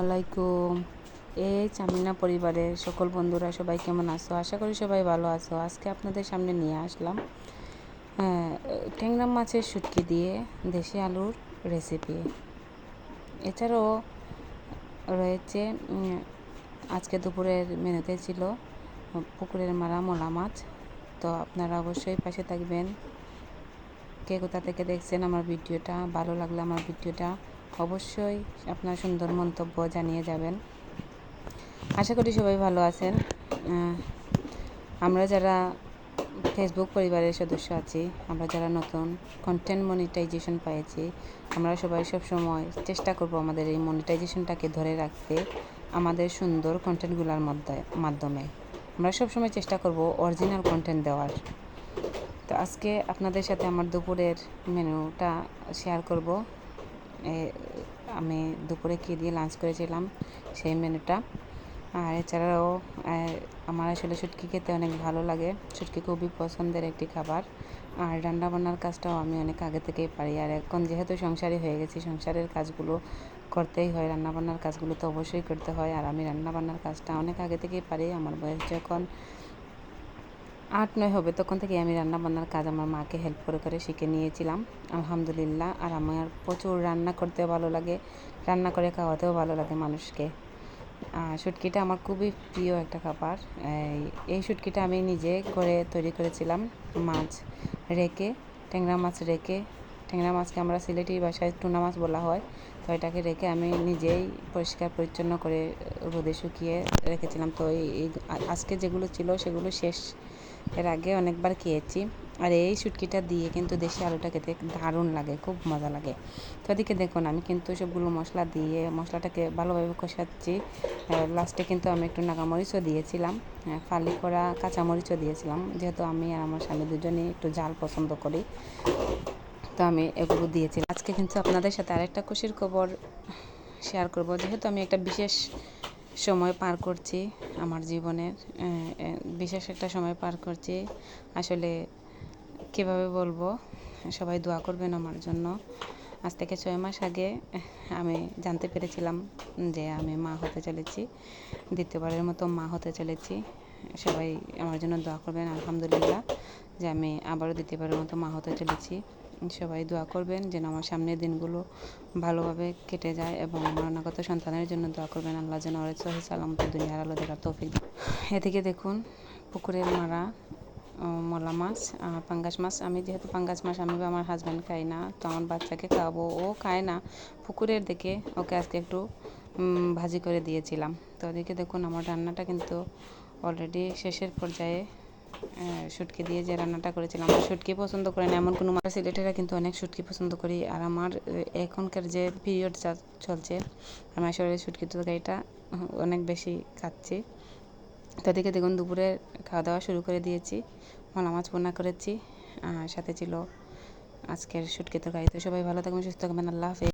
আলাইকুম। এই চামিনা পরিবারের সকল বন্ধুরা সবাই কেমন আছো? আশা করি সবাই ভালো আছো। আজকে আপনাদের সামনে নিয়ে আসলাম ট্যাংরা মাছের শুটকি দিয়ে দেশি আলুর রেসিপি। এছাড়াও রয়েছে আজকে দুপুরের মেনুতে ছিল পুকুরের মারা মলা মাছ। তো আপনারা অবশ্যই পাশে থাকবেন। কে কোথা থেকে দেখছেন আমার ভিডিওটা, ভালো লাগলে আমার ভিডিওটা অবশ্যই আপনার সুন্দর মন্তব্য জানিয়ে যাবেন। আশা করি সবাই ভালো আছেন। আমরা যারা ফেসবুক পরিবারের সদস্য আছি, আমরা যারা নতুন কন্টেন্ট মনিটাইজেশন পেয়েছি, আমরা সবাই সবসময় চেষ্টা করব আমাদের এই মনিটাইজেশনটাকে ধরে রাখতে, আমাদের সুন্দর কন্টেন্টগুলোর মাধ্যমে আমরা সবসময় চেষ্টা করব অরিজিনাল কন্টেন্ট দেওয়ার। তো আজকে আপনাদের সাথে আমার দুপুরের মেনুটা শেয়ার করব। আমি দুপুরে কী দিয়ে লাঞ্চ করেছিলাম সেই মেনুটা। আর এছাড়াও আমার আসলে শুটকি খেতে অনেক ভালো লাগে। শুটকি খুবই পছন্দের একটি খাবার। আর রান্নাবান্নার কাজটাও আমি অনেক আগে থেকেই পারি। আর এখন যেহেতু সংসারী হয়ে গেছি, সংসারের কাজগুলো করতেই হয়, রান্নাবান্নার কাজগুলো তো অবশ্যই করতে হয়। আর আমি রান্নাবান্নার কাজটা অনেক আগে থেকেই পারি। আমার বয়স যখন 8-9 হবে তখন থেকে আমি রান্নাবান্নার কাজ আমার মাকে হেল্প করে করে শিখে নিয়েছিলাম, আলহামদুলিল্লাহ। আর আমার প্রচুর রান্না করতেও ভালো লাগে, রান্না করে খাওয়াতেও ভালো লাগে মানুষকে। শুটকিটা আমার খুবই প্রিয় একটা খাবার। এই শুটকিটা আমি নিজে ঘরে তৈরি করেছিলাম। মাছ রেখে, ট্যাংরা মাছ রেখে, ট্যাংরা মাছকে আমরা সিলেটি ভাষায় টুনা মাছ বলা হয়। তো এটাকে রেখে আমি নিজেই পরিষ্কার পরিচ্ছন্ন করে রোদে শুকিয়ে রেখেছিলাম। তো এই আজকে যেগুলো ছিল সেগুলো শেষ। এর আগে অনেকবার খেয়েছি। আর এই শুটকিটা দিয়ে কিন্তু দেশি আলুটা খেতে দারুণ লাগে, খুব মজা লাগে। তো এদিকে দেখুন আমি কিন্তু সবগুলো মশলা দিয়ে মশলাটাকে ভালোভাবে কষাচ্ছি। লাস্টে কিন্তু আমি একটু নাগামরিচও দিয়েছিলাম, ফালি করা কাঁচামরিচও দিয়েছিলাম, যেহেতু আমি আর আমার স্বামী দুজনেই একটু ঝাল পছন্দ করি। তো আমি এগুলো দিয়েছিলাম। আজকে কিন্তু আপনাদের সাথে আরেকটা খুশির খবর শেয়ার করব। যেহেতু আমি একটা বিশেষ সময় পার করছি, আমার জীবনের বিশেষ একটা সময় পার করছি। আসলে কীভাবে বলবো, সবাই দোয়া করবেন আমার জন্য। আজ থেকে 6 মাস আগে আমি জানতে পেরেছিলাম যে আমি মা হতে চলেছি, দ্বিতীয়বারের মতো মা হতে চলেছি। সবাই আমার জন্য দোয়া করবেন, আলহামদুলিল্লাহ, যে আমি আবারও দ্বিতীয়বারের মতো মা হতে চলেছি। সবাই দোয়া করবেন যেন আমার সামনের দিনগুলো ভালোভাবে কেটে যায়, এবং আমার অনাগত সন্তানের জন্য দোয়া করবেন, আল্লাহ যেন ওরা সহি সালামতে দুনিয়ার আলো দেখার তৌফিক দেন। এদিকে দেখুন পুকুরের মারা মলা মাছ, পাঙ্গাস মাছ। আমি যেহেতু পাঙ্গাস মাছ আমি বা আমার হাজব্যান্ড খাই না, তো আমার বাচ্চাকে খাওয়াবো, ও খায় না পুকুরের দেখে, ওকে আজকে একটু ভাজি করে দিয়েছিলাম। তো ওদিকে দেখুন আমার রান্নাটা কিন্তু অলরেডি শেষের পর্যায়ে। শুটকি দিয়ে যে রান্নাটা করেছিলাম, আমার শুটকি পছন্দ করে না এমন কোনো মানুষ, সিলেটেরা কিন্তু অনেক শুটকি পছন্দ করি। আর আমার এখনকার যে পিরিয়ড চলছে, আমি আসলে শুটকি তরকারিটা অনেক বেশি খাচ্ছি। তাদেরকে দেখুন দুপুরে খাওয়া দাওয়া শুরু করে দিয়েছি। মলা মাছ ভুনা করেছি, সাথে ছিল আজকের শুটকি তরকারি। তো সবাই ভালো থাকবেন, সুস্থ থাকবেন, আল্লাহ হাফেজ।